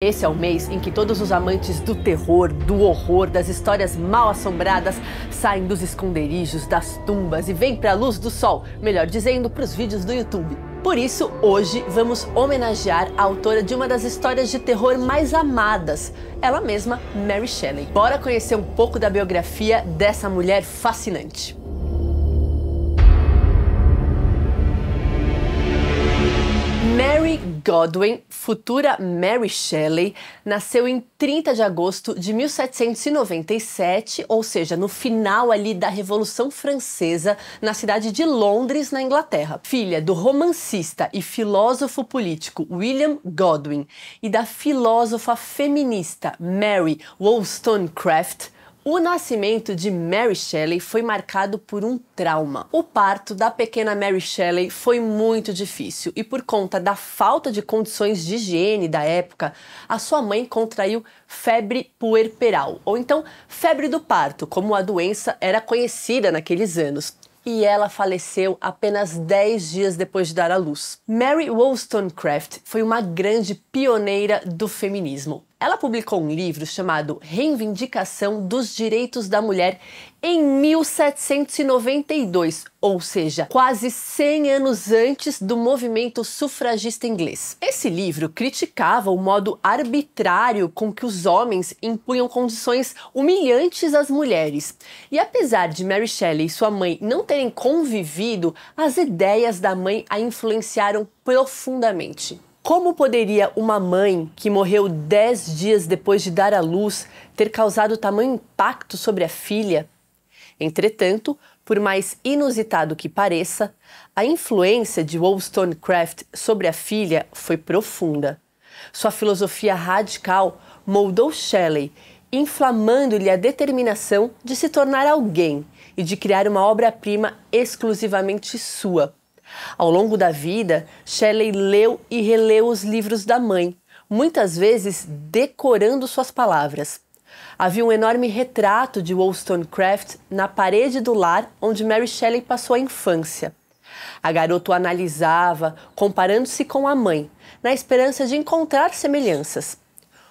Esse é o mês em que todos os amantes do terror, do horror, das histórias mal-assombradas saem dos esconderijos, das tumbas e vêm para a luz do sol, melhor dizendo, para os vídeos do YouTube. Por isso, hoje vamos homenagear a autora de uma das histórias de terror mais amadas, ela mesma, Mary Shelley. Bora conhecer um pouco da biografia dessa mulher fascinante. Mary Godwin, futura Mary Shelley, nasceu em 30 de agosto de 1797, ou seja, no final ali da Revolução Francesa, na cidade de Londres, na Inglaterra. Filha do romancista e filósofo político William Godwin e da filósofa feminista Mary Wollstonecraft, o nascimento de Mary Shelley foi marcado por um trauma. O parto da pequena Mary Shelley foi muito difícil e, por conta da falta de condições de higiene da época, a sua mãe contraiu febre puerperal, ou então febre do parto, como a doença era conhecida naqueles anos. E ela faleceu apenas 10 dias depois de dar à luz. Mary Wollstonecraft foi uma grande pioneira do feminismo. Ela publicou um livro chamado Reivindicação dos Direitos da Mulher em 1792, ou seja, quase 100 anos antes do movimento sufragista inglês. Esse livro criticava o modo arbitrário com que os homens impunham condições humilhantes às mulheres. E apesar de Mary Shelley e sua mãe não terem convivido, as ideias da mãe a influenciaram profundamente. Como poderia uma mãe que morreu 10 dias depois de dar à luz ter causado tamanho impacto sobre a filha? Entretanto, por mais inusitado que pareça, a influência de Wollstonecraft sobre a filha foi profunda. Sua filosofia radical moldou Shelley, inflamando-lhe a determinação de se tornar alguém e de criar uma obra-prima exclusivamente sua. Ao longo da vida, Shelley leu e releu os livros da mãe, muitas vezes decorando suas palavras. Havia um enorme retrato de Wollstonecraft na parede do lar onde Mary Shelley passou a infância. A garota o analisava, comparando-se com a mãe, na esperança de encontrar semelhanças.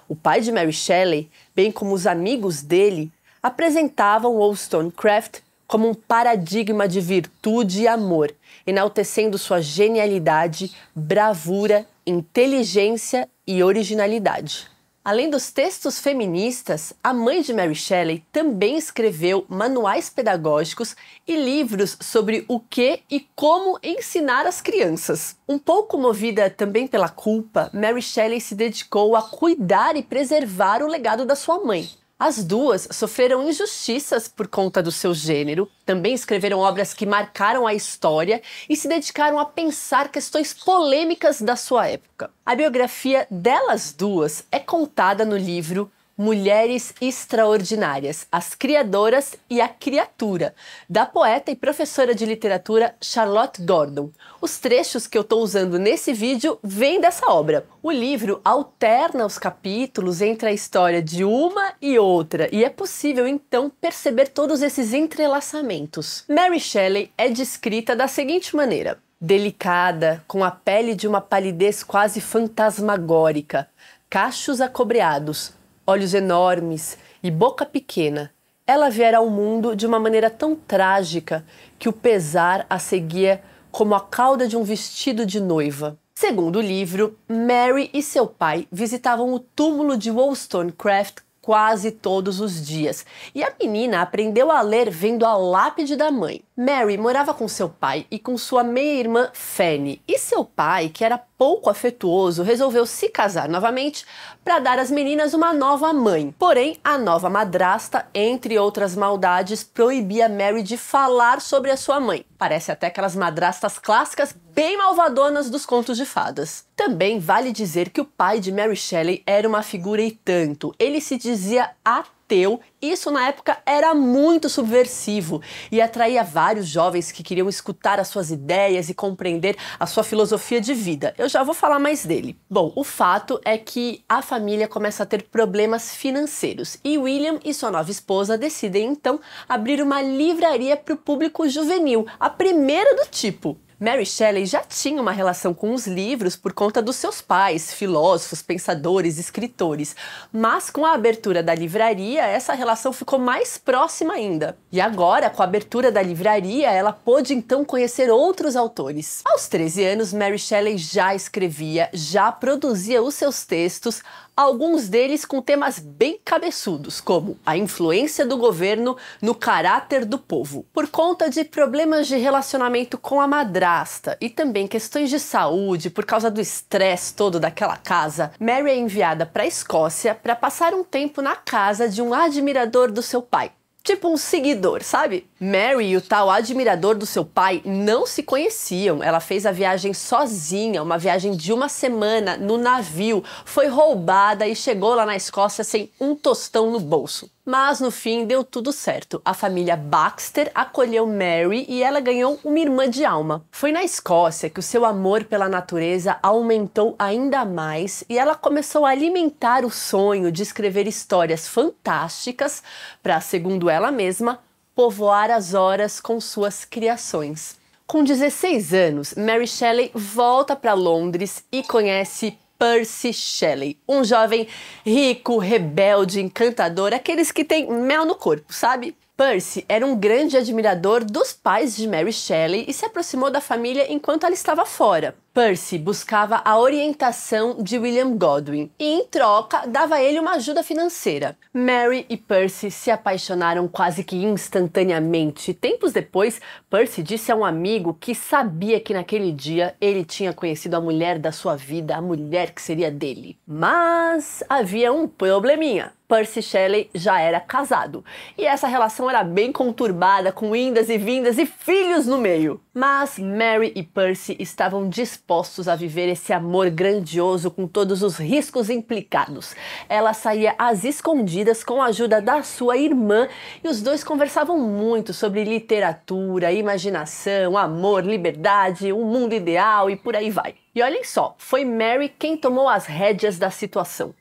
O pai de Mary Shelley, bem como os amigos dele, apresentavam Wollstonecraft como um paradigma de virtude e amor, enaltecendo sua genialidade, bravura, inteligência e originalidade. Além dos textos feministas, a mãe de Mary Shelley também escreveu manuais pedagógicos e livros sobre o que e como ensinar as crianças. Um pouco movida também pela culpa, Mary Shelley se dedicou a cuidar e preservar o legado da sua mãe. As duas sofreram injustiças por conta do seu gênero, também escreveram obras que marcaram a história e se dedicaram a pensar questões polêmicas da sua época. A biografia delas duas é contada no livro Mulheres Extraordinárias, As Criadoras e a Criatura, da poeta e professora de literatura Charlotte Gordon. Os trechos que eu estou usando nesse vídeo vêm dessa obra. O livro alterna os capítulos entre a história de uma e outra, e é possível então perceber todos esses entrelaçamentos. Mary Shelley é descrita da seguinte maneira: delicada, com a pele de uma palidez quase fantasmagórica, cachos acobreados, olhos enormes e boca pequena, ela viera ao mundo de uma maneira tão trágica que o pesar a seguia como a cauda de um vestido de noiva. Segundo o livro, Mary e seu pai visitavam o túmulo de Wollstonecraft quase todos os dias, e a menina aprendeu a ler vendo a lápide da mãe. Mary morava com seu pai e com sua meia-irmã Fanny, e seu pai, que era pouco afetuoso, resolveu se casar novamente para dar às meninas uma nova mãe. Porém, a nova madrasta, entre outras maldades, proibia Mary de falar sobre a sua mãe. Parece até aquelas madrastas clássicas bem malvadonas dos contos de fadas. Também vale dizer que o pai de Mary Shelley era uma figura e tanto. Ele se dizia ateu. Isso na época era muito subversivo e atraía vários jovens que queriam escutar as suas ideias e compreender a sua filosofia de vida. Eu já vou falar mais dele. Bom, o fato é que a família começa a ter problemas financeiros e William e sua nova esposa decidem então abrir uma livraria para o público juvenil, a primeira do tipo. Mary Shelley já tinha uma relação com os livros por conta dos seus pais, filósofos, pensadores, escritores. Mas com a abertura da livraria, essa relação ficou mais próxima ainda. E agora, com a abertura da livraria, ela pôde então conhecer outros autores. Aos 13 anos, Mary Shelley já escrevia, já produzia os seus textos, alguns deles com temas bem cabeçudos, como a influência do governo no caráter do povo. Por conta de problemas de relacionamento com a madrasta e também questões de saúde por causa do estresse todo daquela casa, Mary é enviada para a Escócia para passar um tempo na casa de um admirador do seu pai. Tipo um seguidor, sabe? Mary e o tal admirador do seu pai não se conheciam. Ela fez a viagem sozinha, uma viagem de uma semana no navio. Foi roubada e chegou lá na Escócia sem um tostão no bolso. Mas no fim deu tudo certo. A família Baxter acolheu Mary e ela ganhou uma irmã de alma. Foi na Escócia que o seu amor pela natureza aumentou ainda mais e ela começou a alimentar o sonho de escrever histórias fantásticas para, segundo ela mesma, povoar as horas com suas criações. Com 16 anos, Mary Shelley volta para Londres e conhece Percy Shelley, um jovem rico, rebelde, encantador, aqueles que têm mel no corpo, sabe? Percy era um grande admirador dos pais de Mary Shelley e se aproximou da família enquanto ela estava fora. Percy buscava a orientação de William Godwin e, em troca, dava a ele uma ajuda financeira. Mary e Percy se apaixonaram quase que instantaneamente. Tempos depois, Percy disse a um amigo que sabia que naquele dia ele tinha conhecido a mulher da sua vida, a mulher que seria dele. Mas havia um probleminha. Percy Shelley já era casado e essa relação era bem conturbada, com indas e vindas e filhos no meio. Mas Mary e Percy estavam dispostos a viver esse amor grandioso com todos os riscos implicados. Ela saía às escondidas com a ajuda da sua irmã e os dois conversavam muito sobre literatura, imaginação, amor, liberdade, um mundo ideal e por aí vai. E olhem só, foi Mary quem tomou as rédeas da situação.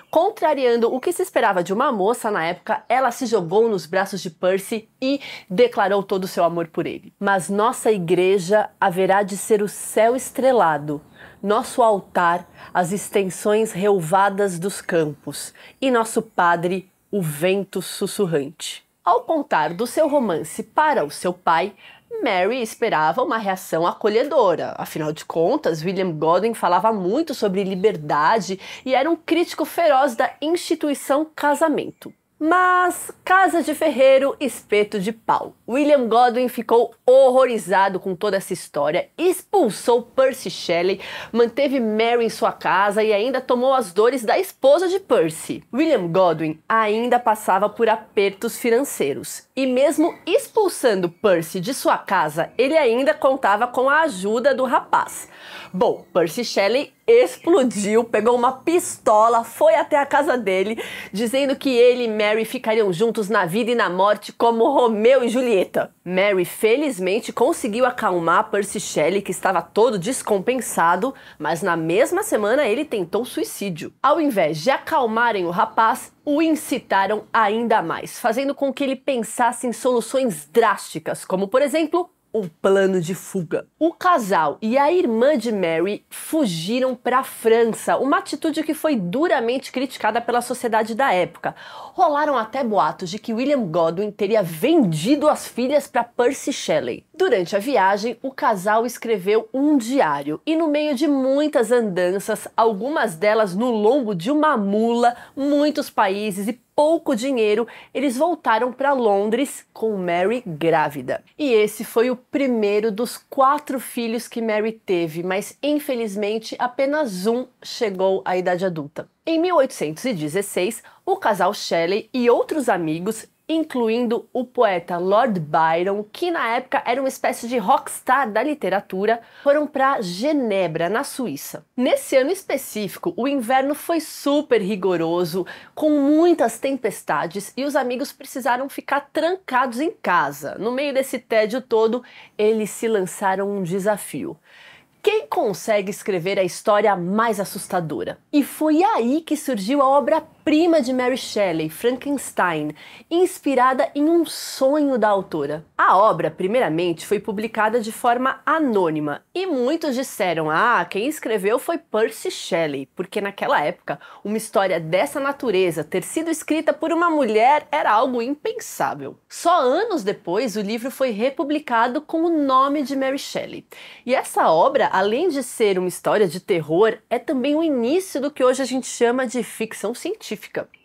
Contrariando o que se esperava de uma moça na época, ela se jogou nos braços de Percy e declarou todo o seu amor por ele. Mas nossa igreja haverá de ser o céu estrelado, nosso altar as extensões relvadas dos campos e nosso padre o vento sussurrante. Ao contar do seu romance para o seu pai, Mary esperava uma reação acolhedora. Afinal de contas, William Godwin falava muito sobre liberdade e era um crítico feroz da instituição casamento. Mas, casa de ferreiro, espeto de pau. William Godwin ficou horrorizado com toda essa história, expulsou Percy Shelley, manteve Mary em sua casa e ainda tomou as dores da esposa de Percy. William Godwin ainda passava por apertos financeiros e mesmo expulsando Percy de sua casa, ele ainda contava com a ajuda do rapaz. Bom, Percy Shelley explodiu, pegou uma pistola, foi até a casa dele, dizendo que ele e Mary ficariam juntos na vida e na morte como Romeu e Julieta. Mary felizmente conseguiu acalmar Percy Shelley, que estava todo descompensado, mas na mesma semana ele tentou suicídio. Ao invés de acalmarem o rapaz, o incitaram ainda mais, fazendo com que ele pensasse em soluções drásticas, como por exemplo, um plano de fuga. O casal e a irmã de Mary fugiram para a França, uma atitude que foi duramente criticada pela sociedade da época. Rolaram até boatos de que William Godwin teria vendido as filhas para Percy Shelley. Durante a viagem, o casal escreveu um diário e no meio de muitas andanças, algumas delas no lombo de uma mula, muitos países e pouco dinheiro, eles voltaram para Londres com Mary grávida. E esse foi o primeiro dos 4 filhos que Mary teve, mas infelizmente apenas um chegou à idade adulta. Em 1816, o casal Shelley e outros amigos, incluindo o poeta Lord Byron, que na época era uma espécie de rockstar da literatura, foram para Genebra, na Suíça. Nesse ano específico, o inverno foi super rigoroso, com muitas tempestades, e os amigos precisaram ficar trancados em casa. No meio desse tédio todo, eles se lançaram um desafio. Quem consegue escrever a história mais assustadora? E foi aí que surgiu a obra obra-prima de Mary Shelley, Frankenstein, inspirada em um sonho da autora. A obra, primeiramente, foi publicada de forma anônima e muitos disseram: ah, quem escreveu foi Percy Shelley, porque naquela época uma história dessa natureza ter sido escrita por uma mulher era algo impensável. Só anos depois o livro foi republicado com o nome de Mary Shelley. E essa obra, além de ser uma história de terror, é também o início do que hoje a gente chama de ficção científica.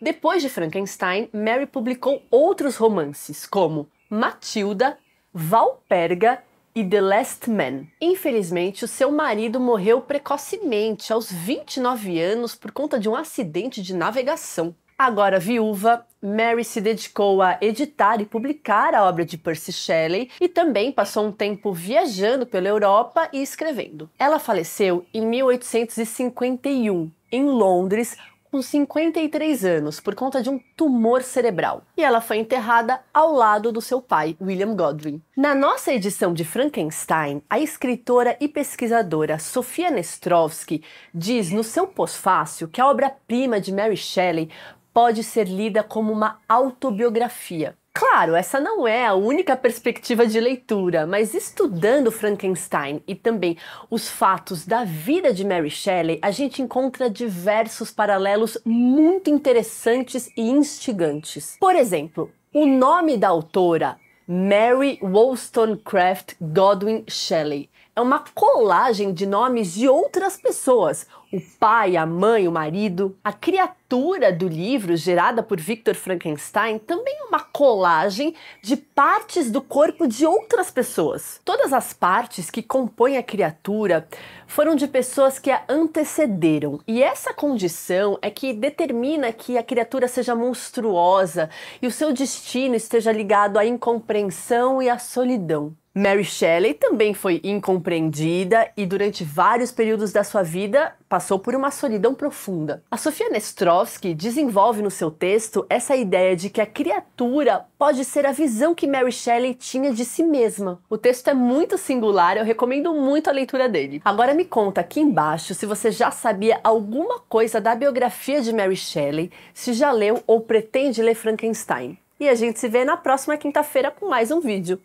Depois de Frankenstein, Mary publicou outros romances, como Matilda, Valperga e The Last Man. Infelizmente, o seu marido morreu precocemente, aos 29 anos, por conta de um acidente de navegação. Agora viúva, Mary se dedicou a editar e publicar a obra de Percy Shelley e também passou um tempo viajando pela Europa e escrevendo. Ela faleceu em 1851, em Londres, com 53 anos, por conta de um tumor cerebral. E ela foi enterrada ao lado do seu pai, William Godwin. Na nossa edição de Frankenstein, a escritora e pesquisadora Sofia Nestrovsky diz no seu pós-fácil que a obra-prima de Mary Shelley pode ser lida como uma autobiografia. Claro, essa não é a única perspectiva de leitura, mas estudando Frankenstein e também os fatos da vida de Mary Shelley, a gente encontra diversos paralelos muito interessantes e instigantes. Por exemplo, o nome da autora, Mary Wollstonecraft Godwin Shelley, é uma colagem de nomes de outras pessoas. O pai, a mãe, o marido. A criatura do livro, gerada por Victor Frankenstein, também é uma colagem de partes do corpo de outras pessoas. Todas as partes que compõem a criatura foram de pessoas que a antecederam. E essa condição é que determina que a criatura seja monstruosa e o seu destino esteja ligado à incompreensão e à solidão. Mary Shelley também foi incompreendida e durante vários períodos da sua vida passou por uma solidão profunda. A Sofia Nestrovsky desenvolve no seu texto essa ideia de que a criatura pode ser a visão que Mary Shelley tinha de si mesma. O texto é muito singular, eu recomendo muito a leitura dele. Agora me conta aqui embaixo se você já sabia alguma coisa da biografia de Mary Shelley, se já leu ou pretende ler Frankenstein. E a gente se vê na próxima quinta-feira com mais um vídeo.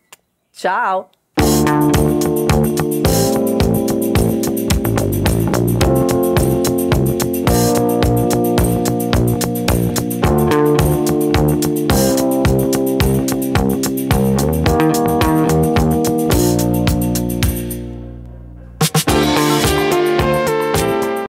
Tchau!